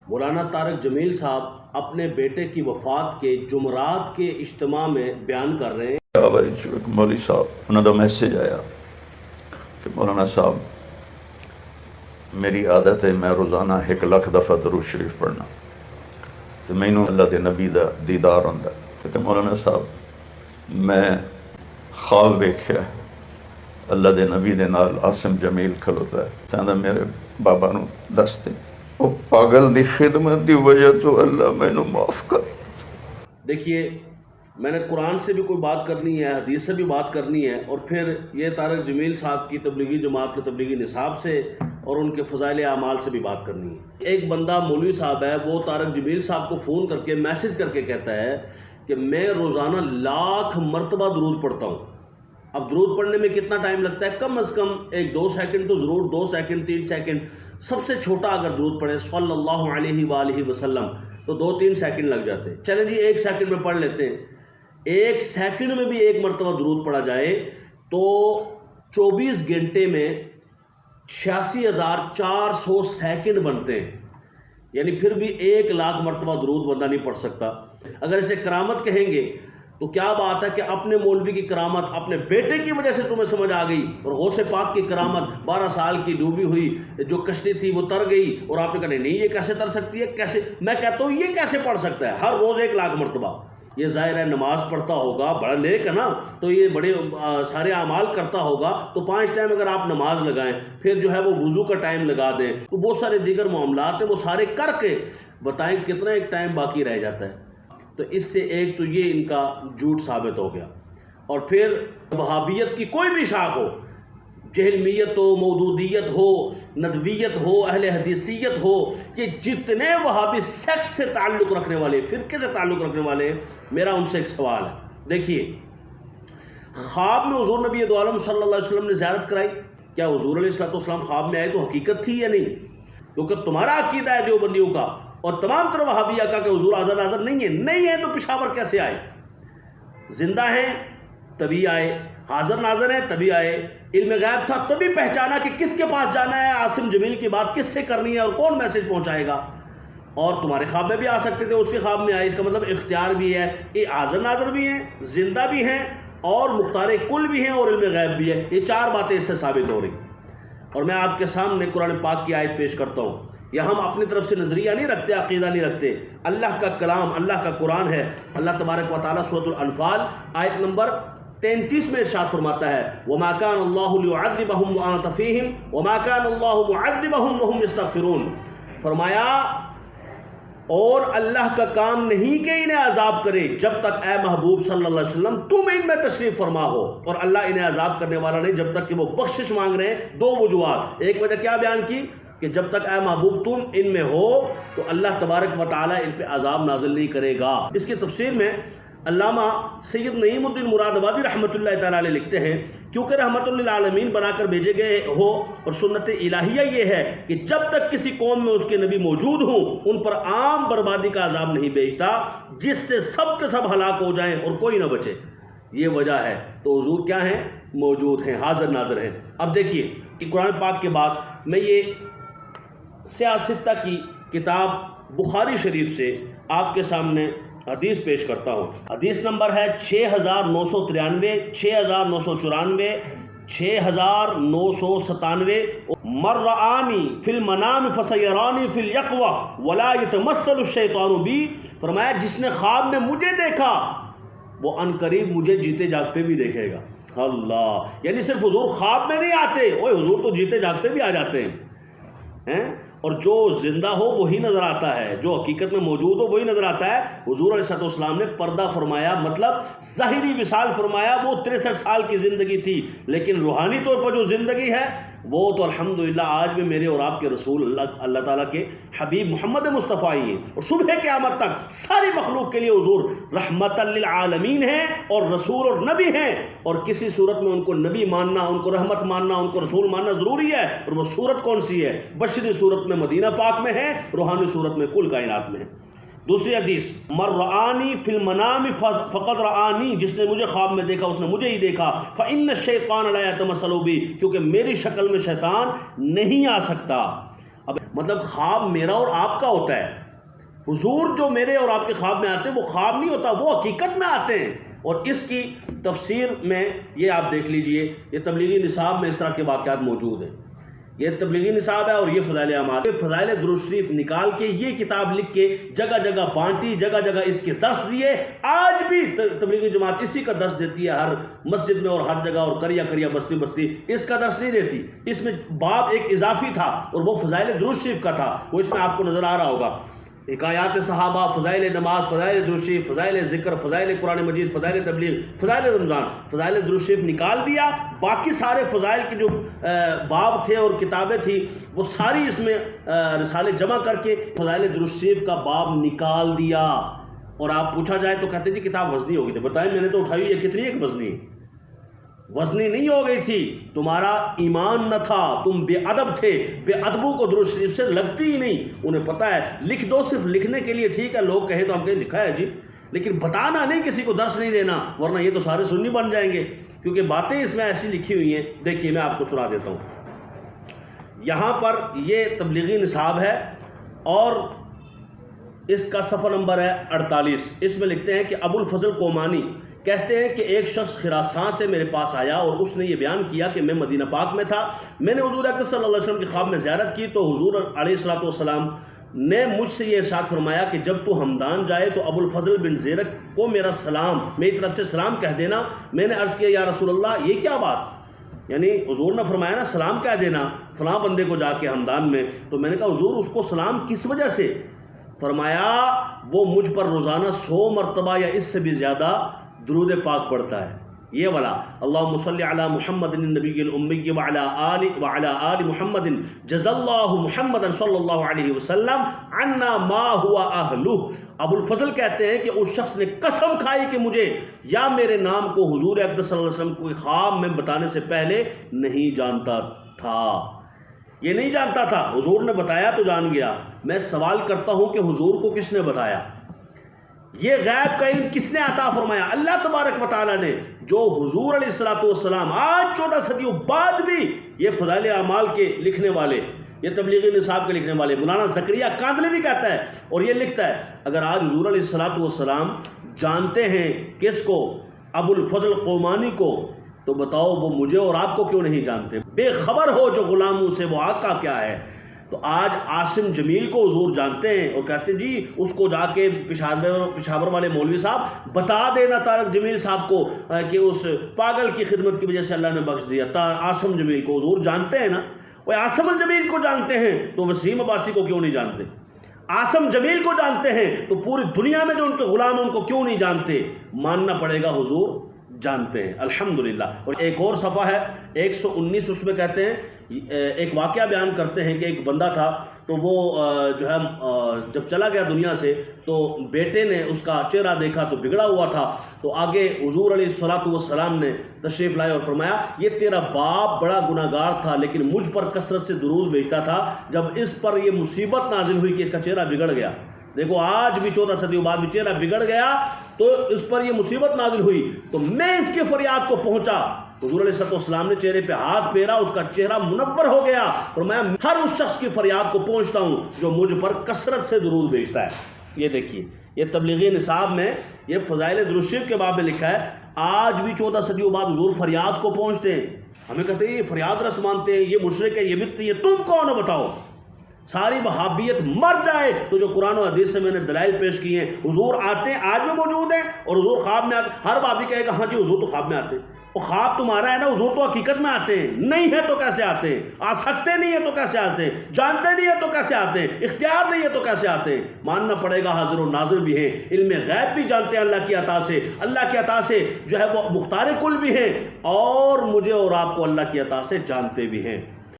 مولانا طارق جمیل صاحب اپنے بیٹے کی وفات کے جمعرات کے اجتماع میں بیان کر رہے ہیں۔ ایک مولوی صاحب انہوں کا میسیج آیا کہ مولانا صاحب میری عادت ہے میں روزانہ 1,00,000 دفعہ درود شریف پڑھنا، تو مینوں اللہ دے نبی دا دیدار ہوندا ہے کہ مولانا صاحب میں خواب ویکھیا اللہ دے نبی دے نال عاصم جمیل کھلوتا ہے، کہندا میرے بابا نو دس دے وہ پاگل دی خدمت دی وجہ تو اللہ مینوں معاف کر۔ دیکھیے میں نے قرآن سے بھی کوئی بات کرنی ہے، حدیث سے بھی بات کرنی ہے، اور پھر یہ طارق جمیل صاحب کی تبلیغی جماعت کے تبلیغی نصاب سے اور ان کے فضائل اعمال سے بھی بات کرنی ہے۔ ایک بندہ مولوی صاحب ہے، وہ طارق جمیل صاحب کو فون کر کے میسج کر کے کہتا ہے کہ میں روزانہ 1,00,000 مرتبہ درود پڑھتا ہوں۔ اب درود پڑھنے میں کتنا ٹائم لگتا ہے؟ کم از کم 1-2 سیکنڈ تو ضرور، 2 سیکنڈ 3 سیکنڈ، سب سے چھوٹا اگر درود پڑھیں صلی اللہ علیہ وآلہ وسلم تو 2-3 سیکنڈ لگ جاتے ہیں۔ چلیں جی 1 سیکنڈ میں پڑھ لیتے ہیں، 1 سیکنڈ میں بھی 1 مرتبہ درود پڑھا جائے تو 24 گھنٹے میں 86,400 سیکنڈ بنتے ہیں، یعنی پھر بھی 1,00,000 مرتبہ درود بندہ نہیں پڑھ سکتا۔ اگر اسے کرامت کہیں گے تو کیا بات ہے کہ اپنے مولوی کی کرامت اپنے بیٹے کی وجہ سے تمہیں سمجھ آ گئی، اور غوث پاک کی کرامت 12 سال کی ڈوبی ہوئی جو کشتی تھی وہ تر گئی، اور آپ نے کہا نہیں یہ کیسے تر سکتی ہے؟ کیسے؟ میں کہتا ہوں یہ کیسے پڑھ سکتا ہے ہر روز 1,00,000 مرتبہ؟ یہ ظاہر ہے نماز پڑھتا ہوگا، بڑا نیک ہے نا، تو یہ بڑے سارے اعمال کرتا ہوگا، تو 5 ٹائم اگر آپ نماز لگائیں، پھر جو ہے وہ وضو کا ٹائم لگا دیں، تو بہت سارے دیگر معاملات ہیں وہ سارے کر کے بتائیں کتنا ایک ٹائم باقی رہ جاتا ہے۔ تو اس سے ایک تو یہ ان کا جھوٹ ثابت ہو گیا، اور پھر وہابیت کی کوئی بھی شاخ ہو، جہلمیت ہو، مودودیت ہو، ندویت ہو، اہل حدیثیت ہو، کہ جتنے وہابی سیکٹ سے تعلق رکھنے والے، فرقے سے تعلق رکھنے والے ہیں، میرا ان سے ایک سوال ہے۔ دیکھیے خواب میں حضور نبی دو عالم صلی اللہ علیہ وسلم نے زیارت کرائی، کیا حضور علیہ السلام خواب میں آئے تو حقیقت تھی یا نہیں؟ کیونکہ تمہارا عقیدہ ہے دیوبندیوں کا اور تمام طرح وہابیہ کا کہ حضور حاضر ناظر نہیں ہے تو پشاور کیسے آئے؟ زندہ ہیں تبھی آئے، حاضر ناظر ہیں تبھی آئے، علم غیب تھا تبھی پہچانا کہ کس کے پاس جانا ہے، عاصم جمیل کی بات کس سے کرنی ہے اور کون میسج پہنچائے گا۔ اور تمہارے خواب میں بھی آ سکتے تھے، اس کے خواب میں آئے، اس کا مطلب اختیار بھی ہے، یہ حاضر ناظر بھی ہیں، زندہ بھی ہیں، اور مختار کل بھی ہیں، اور علم غیب بھی ہے۔ یہ 4 باتیں اس سے ثابت ہو رہی۔ اور میں آپ کے سامنے قرآن پاک کی آیت پیش کرتا ہوں، یا ہم اپنی طرف سے نظریہ نہیں رکھتے، عقیدہ نہیں رکھتے، اللہ کا کلام، اللہ کا قرآن ہے۔ اللہ تبارک و تعالیٰ سورۃ الانفال آیت نمبر 33 میں ارشاد فرماتا ہے وَمَا كَانَ اللَّهُ لِيُعَذِّبَهُمْ وَأَنْتَ فِيهِمْ وَمَا كَانَ اللَّهُ مُعَذِّبَهُمْ وَهُمْ يَسْتَغْفِرُونَ۔ فرمایا اور اللہ کا کام نہیں کہ انہیں عذاب کرے جب تک اے محبوب صلی اللہ علیہ وسلم تم ان میں تشریف فرما ہو، اور اللہ انہیں عذاب کرنے والا نہیں جب تک کہ وہ بخشش مانگ رہے ہیں۔ 2 وجوہات، ایک وجہ کیا بیان کی کہ جب تک اے محبوب تم ان میں ہو تو اللہ تبارک و تعالیٰ ان پہ عذاب نازل نہیں کرے گا۔ اس کی تفسیر میں علامہ سید نعیم الدین مراد آبادی رحمۃ اللہ تعالیٰ علیہ لکھتے ہیں کیونکہ رحمت للعالمین بنا کر بھیجے گئے ہو، اور سنت الہیہ یہ ہے کہ جب تک کسی قوم میں اس کے نبی موجود ہوں ان پر عام بربادی کا عذاب نہیں بھیجتا جس سے سب کے سب ہلاک ہو جائیں اور کوئی نہ بچے۔ یہ وجہ ہے، تو حضور کیا ہیں؟ موجود ہیں، حاضر ناظر ہیں۔ اب دیکھیے کہ قرآن پاک کے بعد میں یہ سیاستہ کی کتاب بخاری شریف سے آپ کے سامنے حدیث پیش کرتا ہوں۔ حدیث نمبر ہے 6993، 6994، 6997۔ من رآنی فی المنام فسیرانی فی الیقظہ ولا یتمثل الشیطان بی، فرمایا جس نے خواب میں مجھے دیکھا وہ عنقریب مجھے جیتے جاگتے بھی دیکھے گا۔ اللہ، یعنی صرف حضور خواب میں نہیں آتے، اوہ حضور تو جیتے جاگتے بھی آ جاتے ہیں، اور جو زندہ ہو وہی نظر آتا ہے، جو حقیقت میں موجود ہو وہی نظر آتا ہے۔ حضور علیہ السلام نے پردہ فرمایا، مطلب ظاہری وصال فرمایا، وہ 63 سال کی زندگی تھی، لیکن روحانی طور پر جو زندگی ہے وہ تو الحمدللہ آج بھی میرے اور آپ کے رسول اللہ تعالیٰ کے حبیب محمد مصطفیٰ ہی ہیں، اور صبح قیامت تک ساری مخلوق کے لیے حضور رحمت للعالمین ہیں اور رسول اور نبی ہیں، اور کسی صورت میں ان کو نبی ماننا، ان کو رحمت ماننا، ان کو رسول ماننا ضروری ہے۔ اور وہ صورت کون سی ہے؟ بشری صورت میں مدینہ پاک میں ہے، روحانی صورت میں کل کائنات میں ہے۔ دوسری حدیث، من رآنی فی المنام فقد رآنی، جس نے مجھے خواب میں دیکھا اس نے مجھے ہی دیکھا۔ فإن الشیطان لا یتمثل بی، کیونکہ میری شکل میں شیطان نہیں آ سکتا۔ اب مطلب خواب میرا اور آپ کا ہوتا ہے، حضور جو میرے اور آپ کے خواب میں آتے ہیں وہ خواب نہیں ہوتا، وہ حقیقت میں آتے ہیں۔ اور اس کی تفسیر میں یہ آپ دیکھ لیجئے، یہ تبلیغی نصاب میں اس طرح کے واقعات موجود ہیں۔ یہ تبلیغی نصاب ہے اور یہ فضائل اعمال، فضائل درود شریف نکال کے یہ کتاب لکھ کے جگہ جگہ بانٹی، جگہ جگہ اس کے درس دیے۔ آج بھی تبلیغی جماعت اسی کا درس دیتی ہے، ہر مسجد میں اور ہر جگہ، اور کریا کریا بستی بستی اس کا درس نہیں دیتی۔ اس میں باب ایک اضافی تھا اور وہ فضائل درود شریف کا تھا، وہ اس میں آپ کو نظر آ رہا ہوگا۔ حکایات صحابہ، فضائل نماز، فضائل درود شریف، فضائل ذکر، فضائل قرآن مجید، فضائل تبلیغ، فضائل رمضان، فضائل درود شریف نکال دیا۔ باقی سارے فضائل کے جو باب تھے اور کتابیں تھیں وہ ساری اس میں رسالے جمع کر کے فضائل درود شریف کا باب نکال دیا۔ اور آپ پوچھا جائے تو کہتے جی کتاب وزنی ہو گئی تھی، بتائیں میں نے تو اٹھائی ہے، کتنی ایک وزنی؟ وزنی نہیں ہو گئی تھی، تمہارا ایمان نہ تھا، تم بے ادب تھے، بے ادبوں کو درود شریف سے لگتی ہی نہیں۔ انہیں پتہ ہے لکھ دو، صرف لکھنے کے لیے ٹھیک ہے، لوگ کہیں تو ہم کہیں لکھا ہے جی، لیکن بتانا نہیں، کسی کو درس نہیں دینا، ورنہ یہ تو سارے سنی بن جائیں گے، کیونکہ باتیں اس میں ایسی لکھی ہوئی ہیں۔ دیکھیے میں آپ کو سنا دیتا ہوں، یہاں پر یہ تبلیغی نصاب ہے اور اس کا صفحہ نمبر ہے 48۔ اس میں لکھتے ہیں کہ ابو الفضل کومانی کہتے ہیں کہ ایک شخص خراسان سے میرے پاس آیا اور اس نے یہ بیان کیا کہ میں مدینہ پاک میں تھا، میں نے حضور اکرم صلی اللہ علیہ وسلم کی خواب میں زیارت کی تو حضور علیہ السلام نے مجھ سے یہ ارشاد فرمایا کہ جب تو ہمدان جائے تو ابو الفضل بن زیرک کو میرا سلام، میری طرف سے سلام کہہ دینا۔ میں نے عرض کیا یا رسول اللہ یہ کیا بات، یعنی حضور نے فرمایا نا سلام کہہ دینا فلاں بندے کو جا کے ہمدان میں، تو میں نے کہا حضور اس کو سلام کس وجہ سے؟ فرمایا وہ مجھ پر روزانہ 100 مرتبہ یا اس سے بھی زیادہ درود پاک پڑھتا ہے، یہ والا اللہم صلی علی محمد النبی الامی وعلی آل محمد جزا اللہ محمد صلی اللہ علیہ وسلم عنا ما ہوا اہلہ۔ ابو الفضل کہتے ہیں کہ اس شخص نے قسم کھائی کہ مجھے یا میرے نام کو حضور اکرم صلی اللہ علیہ وسلم کو خواب میں بتانے سے پہلے نہیں جانتا تھا، یہ نہیں جانتا تھا، حضور نے بتایا تو جان گیا۔ میں سوال کرتا ہوں کہ حضور کو کس نے بتایا؟ یہ غیب کا علم کس نے عطا فرمایا؟ اللہ تبارک و تعالیٰ نے، جو حضور علیہ السلام آج 14 صدیوں بعد بھی یہ فضائل اعمال کے لکھنے والے، یہ تبلیغی نصاب کے لکھنے والے مولانا زکریہ کاندھلی بھی کہتا ہے اور یہ لکھتا ہے اگر آج حضور علیہ السلام جانتے ہیں کس کو؟ ابو الفضل قومانی کو، تو بتاؤ وہ مجھے اور آپ کو کیوں نہیں جانتے؟ بے خبر ہو جو غلاموں سے وہ آقا کیا ہے۔ تو آج عاصم جمیل کو حضور جانتے ہیں اور کہتے ہیں جی اس کو جا کے پشاور والے مولوی صاحب بتا دینا طارق جمیل صاحب کو کہ اس پاگل کی خدمت کی وجہ سے اللہ نے بخش دیا۔ عاصم جمیل کو حضور جانتے ہیں نا، وہ عاصم جمیل کو جانتے ہیں تو وسیم عباسی کو کیوں نہیں جانتے؟ عاصم جمیل کو جانتے ہیں تو پوری دنیا میں جو ان کے غلام ان کو کیوں نہیں جانتے؟ ماننا پڑے گا حضور جانتے ہیں الحمدللہ۔ اور ایک اور صفحہ ہے 119، اس میں کہتے ہیں ایک واقعہ بیان کرتے ہیں کہ ایک بندہ تھا تو وہ جو ہے جب چلا گیا دنیا سے تو بیٹے نے اس کا چہرہ دیکھا تو بگڑا ہوا تھا، تو آگے حضور علیہ السلام نے تشریف لائے اور فرمایا یہ تیرا باپ بڑا گناہ گار تھا لیکن مجھ پر کثرت سے درود بھیجتا تھا، جب اس پر یہ مصیبت نازل ہوئی کہ اس کا چہرہ بگڑ گیا، دیکھو آج بھی 14 صدیوں بعد بھی چہرہ بگڑ گیا تو اس پر یہ مصیبت نازل ہوئی، تو میں اس کے فریاد کو پہنچا، حضور علیہ السلام نے چہرے پہ ہاتھ پھیرا، اس کا چہرہ منور ہو گیا، اور میں ہر اس شخص کی فریاد کو پہنچتا ہوں جو مجھ پر کثرت سے درود بھیجتا ہے۔ یہ دیکھیے یہ تبلیغی نصاب میں یہ فضائل درود شریف کے باب میں لکھا ہے، آج بھی 14 صدیوں بعد حضور فریاد کو پہنچتے ہیں، ہمیں کہتے ہیں یہ فریاد رس مانتے ہیں، یہ مشرک ہے، یہ بدعتی ہے، تم کون ہو بتاؤ؟ ساری وہابیت مر جائے تو جو قرآن و حدیث سے میں نے دلائل پیش کیے ہیں، حضور آتے ہیں آج بھی موجود ہیں، اور حضور خواب میں آتے، ہر بابی کہے گا ہاں جی حضور تو خواب میں آتے ہیں، وہ خواب تمہارا ہے نا، حضور تو حقیقت میں آتے ہیں، نہیں ہے تو کیسے آتے ہیں؟ آ سکتے نہیں ہے تو کیسے آتے ہیں؟ جانتے نہیں ہے تو کیسے آتے ہیں؟ اختیار نہیں ہے تو کیسے آتے ہیں؟ ماننا پڑے گا حاضر و ناظر بھی ہیں، علم غیب بھی جانتے ہیں اللہ کی عطا سے، اللہ کی عطا سے جو ہے وہ مختار کل بھی ہیں، اور مجھے اور آپ کو اللہ کی عطا سے جانتے بھی ہیں۔